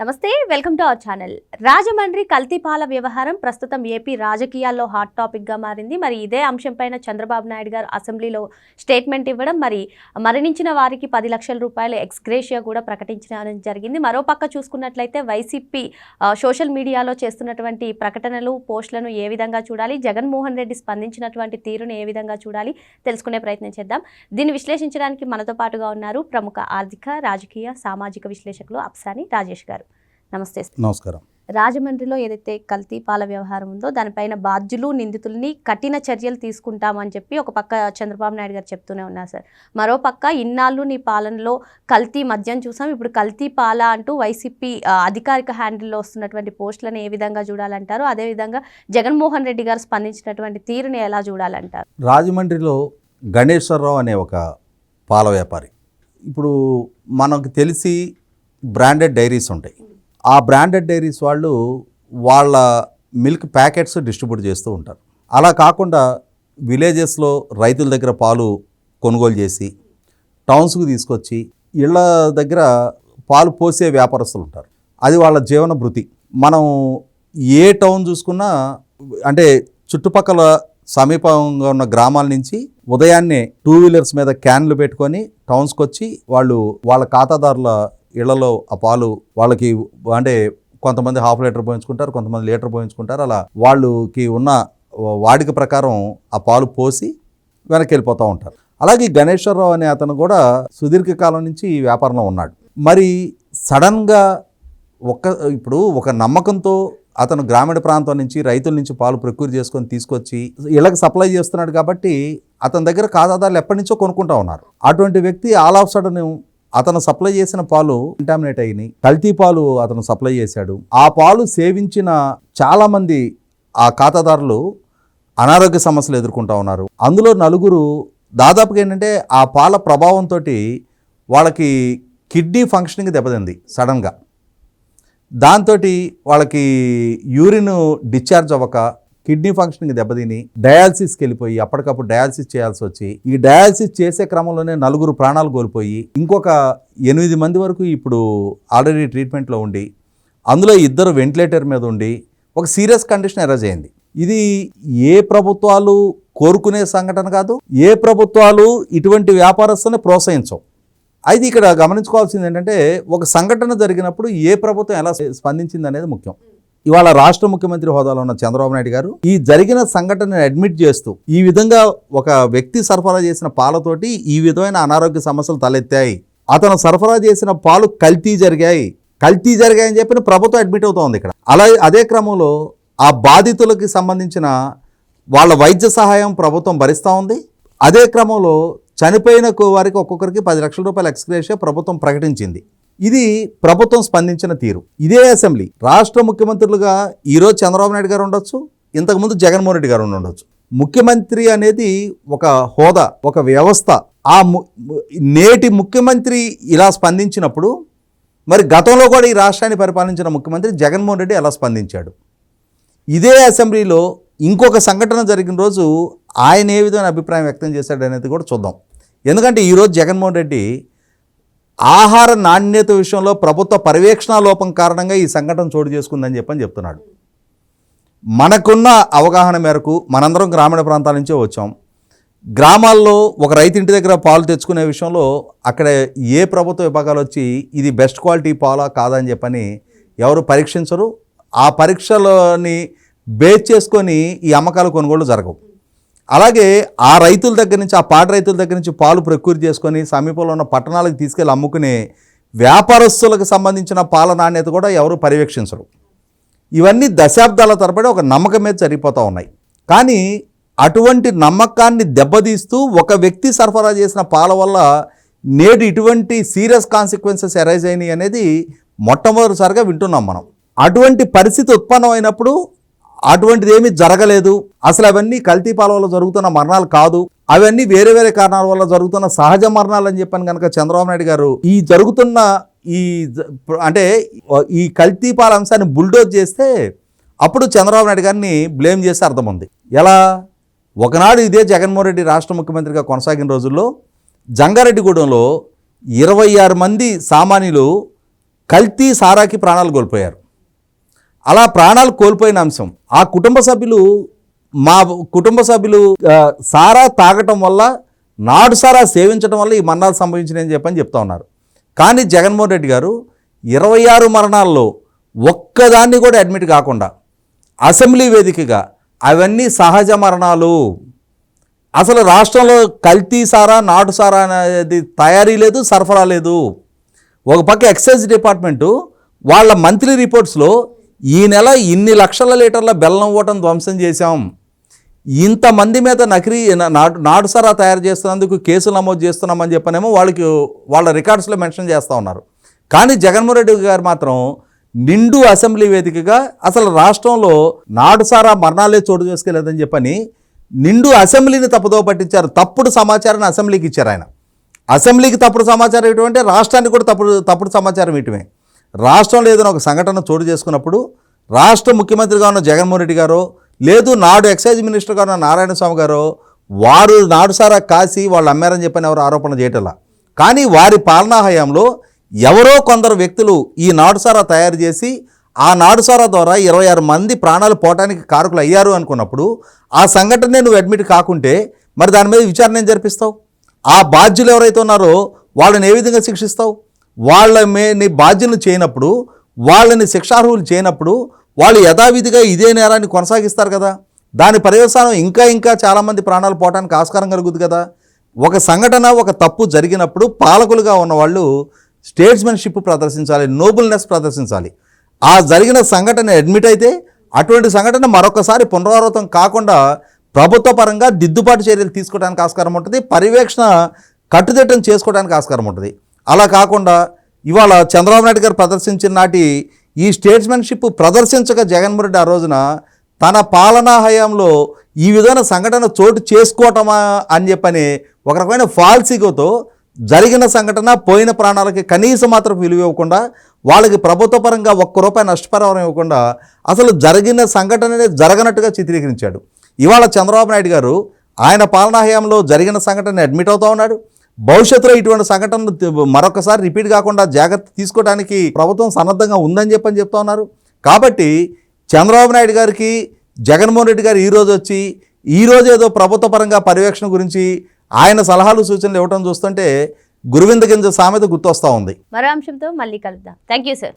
నమస్తే, welcome to our channel. Rajahmundry కల్తీ పాల వ్యవహారం ప్రస్తుతం ఏపీ రాజకీయాల్లో హాట్ టాపిక్గా మారింది. మరి ఇదే అంశంపైన చంద్రబాబు నాయుడు గారు అసెంబ్లీలో స్టేట్మెంట్ ఇవ్వడం, మరి మరణించిన వారికి 10 లక్షల రూపాయల ఎక్స్గ్రేషియా కూడా ప్రకటించడం జరిగింది. మరోపక్క చూసుకున్నట్లయితే వైసీపీ సోషల్ మీడియాలో చేస్తున్నటువంటి ప్రకటనలు, పోస్టులను ఏ విధంగా చూడాలి, జగన్మోహన్ రెడ్డి స్పందించినటువంటి తీరును ఏ విధంగా చూడాలి తెలుసుకునే ప్రయత్నం చేద్దాం. దీన్ని విశ్లేషించడానికి మనతో పాటుగా ఉన్నారు ప్రముఖ ఆర్థిక, రాజకీయ, సామాజిక విశ్లేషకులు అప్సాని రాజేష్ గారు. నమస్తే. నమస్కారం. రాజమండ్రిలో ఏదైతే కల్తీ పాల వ్యవహారం ఉందో దానిపైన బాధ్యులు, నిందితుల్ని కఠిన చర్యలు తీసుకుంటామని చెప్పి ఒక పక్క చంద్రబాబు నాయుడు గారు చెప్తూనే ఉన్నారు సార్. మరోపక్క ఇన్నాళ్ళు నీ పాలనలో కల్తీ మద్యం చూసాం, ఇప్పుడు కల్తీ పాల అంటూ వైసీపీ అధికారిక హ్యాండిల్లో వస్తున్నటువంటి పోస్టులను ఏ విధంగా చూడాలంటారు? అదేవిధంగా జగన్మోహన్ రెడ్డి గారు స్పందించినటువంటి తీరుని ఎలా చూడాలంటారు? రాజమండ్రిలో గణేశ్వరరావు అనే ఒక పాల వ్యాపారి, ఇప్పుడు మనకు తెలిసి బ్రాండెడ్ డైరీస్ ఉంటాయి. ఆ బ్రాండెడ్ డైరీస్ వాళ్ళు వాళ్ళ మిల్క్ ప్యాకెట్స్ డిస్ట్రిబ్యూట్ చేస్తూ ఉంటారు. అలా కాకుండా విలేజెస్లో రైతుల దగ్గర పాలు కొనుగోలు చేసి టౌన్స్కి తీసుకొచ్చి ఇళ్ళ దగ్గర పాలు పోసే వ్యాపారస్తులు ఉంటారు. అది వాళ్ళ జీవన భృతి. మనం ఏ టౌన్ చూసుకున్నా, అంటే చుట్టుపక్కల సమీపంగా ఉన్న గ్రామాల నుంచి ఉదయాన్నే 2 వీలర్స్ మీద క్యాన్లు పెట్టుకొని టౌన్స్కి వచ్చి వాళ్ళు వాళ్ళ ఖాతాదారుల ఇళ్లలో ఆ పాలు వాళ్ళకి, అంటే కొంతమంది ½ లీటర్ పోయించుకుంటారు, కొంతమంది లీటర్ పోయించుకుంటారు. అలా వాళ్ళకి ఉన్న వాడిక ప్రకారం ఆ పాలు పోసి వెనక్కి వెళ్ళిపోతూ ఉంటారు. అలాగే గణేశ్వరరావు అనే అతను కూడా సుదీర్ఘకాలం నుంచి ఈ వ్యాపారంలో ఉన్నాడు. మరి సడన్గా ఇప్పుడు ఒక నమ్మకంతో అతను గ్రామీణ ప్రాంతం నుంచి రైతుల నుంచి పాలు ప్రొక్యూర్ చేసుకొని తీసుకొచ్చి ఇళ్ళకి సప్లై చేస్తున్నాడు కాబట్టి అతని దగ్గర ఖాతాదారులు ఎప్పటి నుంచో కొనుక్కుంటా ఉన్నారు. అటువంటి వ్యక్తి ఆల్ ఆఫ్ సడన్ అతను సప్లై చేసిన పాలు కంటామినేట్ అయినాయి, కల్తీ పాలు అతను సప్లై చేశాడు. ఆ పాలు సేవించిన చాలామంది ఆ ఖాతాదారులు అనారోగ్య సమస్యలు ఎదుర్కొంటూ ఉన్నారు. అందులో 4 దాదాపుగా ఏంటంటే ఆ పాల ప్రభావంతో వాళ్ళకి కిడ్నీ ఫంక్షనింగ్ దెబ్బతింది సడన్గా. దాంతో వాళ్ళకి యూరిన్ డిశ్చార్జ్ అవ్వక కిడ్నీ ఫంక్షనింగ్ దెబ్బతిని డయాలసిస్కి వెళ్ళిపోయి అప్పటికప్పుడు డయాలసిస్ చేయాల్సి వచ్చి, ఈ డయాలసిస్ చేసే క్రమంలోనే 4 ప్రాణాలు కోల్పోయి ఇంకొక 8 మంది వరకు ఇప్పుడు ఆల్రెడీ ట్రీట్మెంట్లో ఉండి, అందులో 2 వెంటిలేటర్ మీద ఉండి ఒక సీరియస్ కండిషన్ ఎరేజ్ అయింది. ఇది ఏ ప్రభుత్వాలు కోరుకునే సంఘటన కాదు, ఏ ప్రభుత్వాలు ఇటువంటి వ్యాపారస్తుల్ని ప్రోత్సహించవు. అయితే ఇక్కడ గమనించుకోవాల్సింది ఏంటంటే, ఒక సంఘటన జరిగినప్పుడు ఏ ప్రభుత్వం ఎలా స్పందించింది అనేది ముఖ్యం. ఇవాళ రాష్ట్ర ముఖ్యమంత్రి హోదాలో ఉన్న చంద్రబాబు నాయుడు గారు ఈ జరిగిన సంఘటనను అడ్మిట్ చేస్తూ, ఈ విధంగా ఒక వ్యక్తి సరఫరా చేసిన పాలతోటి ఈ విధమైన అనారోగ్య సమస్యలు తలెత్తాయి, అతను సరఫరా చేసిన పాలు కల్తీ జరిగాయని చెప్పి ప్రభుత్వం అడ్మిట్ అవుతోంది ఇక్కడ. అదే క్రమంలో ఆ బాధితులకి సంబంధించిన వాళ్ళ వైద్య సహాయం ప్రభుత్వం భరిస్తూ ఉంది. అదే క్రమంలో చనిపోయిన వారికి ఒక్కొక్కరికి 10 లక్షల రూపాయల ఎక్స్గ్రేషియా ప్రభుత్వం ప్రకటించింది. ఇది ప్రభుత్వం స్పందించిన తీరు. ఇదే అసెంబ్లీ రాష్ట్ర ముఖ్యమంత్రులుగా ఈరోజు చంద్రబాబు నాయుడు గారు ఉండొచ్చు, ఇంతకుముందు జగన్మోహన్ రెడ్డి గారు ఉండొచ్చు. ముఖ్యమంత్రి అనేది ఒక హోదా, ఒక వ్యవస్థ. నేటి ముఖ్యమంత్రి ఇలా స్పందించినప్పుడు మరి గతంలో కూడా ఈ రాష్ట్రాన్ని పరిపాలించిన ముఖ్యమంత్రి జగన్మోహన్ రెడ్డి ఎలా స్పందించాడు? ఇదే అసెంబ్లీలో ఇంకొక సంఘటన జరిగిన రోజు ఆయన ఏ విధమైన అభిప్రాయం వ్యక్తం చేశాడు అనేది కూడా చూద్దాం. ఎందుకంటే ఈరోజు జగన్మోహన్ రెడ్డి ఆహార నాణ్యత విషయంలో ప్రభుత్వ పర్యవేక్షణ లోపం కారణంగా ఈ సంఘటన చోటు చేసుకుందని చెప్తున్నాడు. మనకున్న అవగాహన మేరకు మనందరం గ్రామీణ ప్రాంతాల నుంచే వచ్చాం. గ్రామాల్లో ఒక రైతింటి దగ్గర పాలు తెచ్చుకునే విషయంలో అక్కడ ఏ ప్రభుత్వ విభాగాలు వచ్చి ఇది బెస్ట్ క్వాలిటీ పాలా కాదని చెప్పని ఎవరు పరీక్షించరు. ఆ పరీక్షలని బేస్ చేసుకొని ఈ అమ్మకాలు కొనుగోలు జరగవు. అలాగే ఆ రైతుల దగ్గర నుంచి, ఆ పాడి రైతుల దగ్గర నుంచి పాలు ప్రొక్యూర్ చేసుకొని సమీపంలో ఉన్న పట్టణాలకు తీసుకెళ్ళి అమ్ముకునే వ్యాపారస్తులకు సంబంధించిన పాల నాణ్యత కూడా ఎవరు పర్యవేక్షించరు. ఇవన్నీ దశాబ్దాల తరబడి ఒక నమ్మకం మీద జరిగిపోతూ ఉన్నాయి. కానీ అటువంటి నమ్మకాన్ని దెబ్బతీస్తూ ఒక వ్యక్తి సరఫరా చేసిన పాల వల్ల నేడు ఇటువంటి సీరియస్ కాన్సిక్వెన్సెస్ అరైజ్ అయినాయి అనేది మొట్టమొదటిసారిగా వింటున్నాం మనం. అటువంటి పరిస్థితి ఉత్పన్నమైనప్పుడు అటువంటిది ఏమీ జరగలేదు, అసలు అవన్నీ కల్తీ పాల వల్ల జరుగుతున్న మరణాలు కాదు, అవన్నీ వేరే వేరే కారణాల వల్ల జరుగుతున్న సహజ మరణాలు అని చెప్పని కనుక చంద్రబాబు నాయుడు గారు ఈ జరుగుతున్న ఈ కల్తీ పాల అంశాన్ని బుల్డోజ్ చేస్తే అప్పుడు చంద్రబాబు నాయుడు గారిని బ్లేమ్ చేస్తే అర్థం ఉంది. ఎలా? ఒకనాడు ఇదే జగన్మోహన్ రెడ్డి రాష్ట్ర ముఖ్యమంత్రిగా కొనసాగిన రోజుల్లో జంగారెడ్డిగూడెంలో 26 మంది సామాన్యులు కల్తీ సారాకి ప్రాణాలు కోల్పోయారు. అలా ప్రాణాలు కోల్పోయిన అంశం ఆ కుటుంబ సభ్యులు సారా తాగటం వల్ల, నాడు సారా సేవించడం వల్ల ఈ మరణాలు సంభవించినాయని చెప్తా ఉన్నారు. కానీ జగన్మోహన్ రెడ్డి గారు 26 మరణాల్లో ఒక్కదాన్ని కూడా అడ్మిట్ కాకుండా అసెంబ్లీ వేదికగా అవన్నీ సహజ మరణాలు, అసలు రాష్ట్రంలో కల్తీ సారా, నాటు సారా అనేది తయారీ లేదు, సరఫరా లేదు. ఒక పక్క ఎక్సైజ్ డిపార్ట్మెంటు వాళ్ళ మంత్లీ రిపోర్ట్స్లో ఈ నెల ఇన్ని లక్షల లీటర్ల బెల్లం ఓటం ధ్వంసం చేశాం, ఇంతమంది మీద నకిలీ నాటు సారా తయారు చేస్తున్నందుకు కేసులు నమోదు చేస్తున్నామని చెప్పనేమో వాళ్ళ రికార్డ్స్లో మెన్షన్ చేస్తూ ఉన్నారు. కానీ జగన్మోహన్ రెడ్డి గారు మాత్రం నిండు అసెంబ్లీ వేదికగా అసలు రాష్ట్రంలో నాటు సారా మరణాలే చోటు చేసుకోలేదని చెప్పని నిండు అసెంబ్లీని తప్పుదో పట్టించారు. తప్పుడు సమాచారాన్ని అసెంబ్లీకి ఇచ్చారు ఆయన. అసెంబ్లీకి తప్పుడు సమాచారం ఇవ్వటం అంటే రాష్ట్రానికి కూడా తప్పుడు సమాచారం ఇవ్వటమే. రాష్ట్రంలో ఏదైనా ఒక సంఘటన చోటు చేసుకున్నప్పుడు రాష్ట్ర ముఖ్యమంత్రిగా ఉన్న జగన్మోహన్ రెడ్డి గారో, లేదు నాడు ఎక్సైజ్ మినిస్టర్గా ఉన్న నారాయణ స్వామి గారో, వారు నాడు సారా కాసి వాళ్ళు అమ్మారని చెప్పని ఎవరు ఆరోపణ చేయటంలా. కానీ వారి పాలనా హయాంలో ఎవరో కొందరు వ్యక్తులు ఈ నాడు సారా తయారు చేసి ఆ నాడు సారా ద్వారా 26 మంది ప్రాణాలు పోవటానికి కారకులు అయ్యారు అనుకున్నప్పుడు ఆ సంఘటనే నువ్వు అడ్మిట్ కాకుంటే మరి దాని మీద విచారణ ఏం జరిపిస్తావు? ఆ బాధ్యులు ఎవరైతే ఉన్నారో వాళ్ళని ఏ విధంగా శిక్షిస్తావు? నీ బాధ్యులను చేయనప్పుడు, వాళ్ళని శిక్షార్హులు చేయనప్పుడు వాళ్ళు యథావిధిగా ఇదే నేరాన్ని కొనసాగిస్తారు కదా. దాని పర్యవసానం ఇంకా చాలామంది ప్రాణాలు పోవడానికి ఆస్కారం కలుగుతుంది కదా. ఒక సంఘటన, ఒక తప్పు జరిగినప్పుడు పాలకులుగా ఉన్నవాళ్ళు స్టేట్స్మెన్షిప్ ప్రదర్శించాలి, నోబుల్నెస్ ప్రదర్శించాలి. ఆ జరిగిన సంఘటన అడ్మిట్ అయితే అటువంటి సంఘటన మరొకసారి పునరావృతం కాకుండా ప్రభుత్వ పరంగా దిద్దుబాటు చర్యలు తీసుకోవడానికి ఆస్కారం ఉంటుంది, పర్యవేక్షణ కట్టుదిట్టం చేసుకోవడానికి ఆస్కారం ఉంటుంది. అలా కాకుండా ఇవాళ చంద్రబాబు నాయుడు గారు ప్రదర్శించిన నాటి ఈ స్టేట్స్మెన్షిప్ ప్రదర్శించక జగన్మోహన్ రెడ్డి ఆ రోజున తన పాలనా హయాంలో ఈ విధమైన సంఘటన చోటు చేసుకోవటమా అని చెప్పని ఒక రకమైన ఫాల్సిగోతో జరిగిన సంఘటన, పోయిన ప్రాణాలకి కనీసం మాత్రం విలువ ఇవ్వకుండా, వాళ్ళకి ప్రభుత్వ పరంగా ₹1 నష్టపరిహారం ఇవ్వకుండా అసలు జరిగిన సంఘటననే జరగనట్టుగా చిత్రీకరించాడు. ఇవాళ చంద్రబాబు నాయుడు గారు ఆయన పాలనా హయాంలో జరిగిన సంఘటన అడ్మిట్ అవుతూ ఉన్నాడు. భవిష్యత్తులో ఇటువంటి సంఘటనలు మరొకసారి రిపీట్ కాకుండా జాగ్రత్త తీసుకోవడానికి ప్రభుత్వం సన్నద్ధంగా ఉందని చెప్తా ఉన్నారు. కాబట్టి చంద్రబాబు నాయుడు గారికి జగన్మోహన్ రెడ్డి గారు ఈరోజు ఏదో ప్రభుత్వ పరంగా పర్యవేక్షణ గురించి ఆయన సలహాలు సూచనలు ఇవ్వడం చూస్తుంటే గురువింద గింజ సామెత గుర్తొస్తూ ఉంది. మరో అంశంతో మళ్ళీ కలుద్దాం. Thank you sir.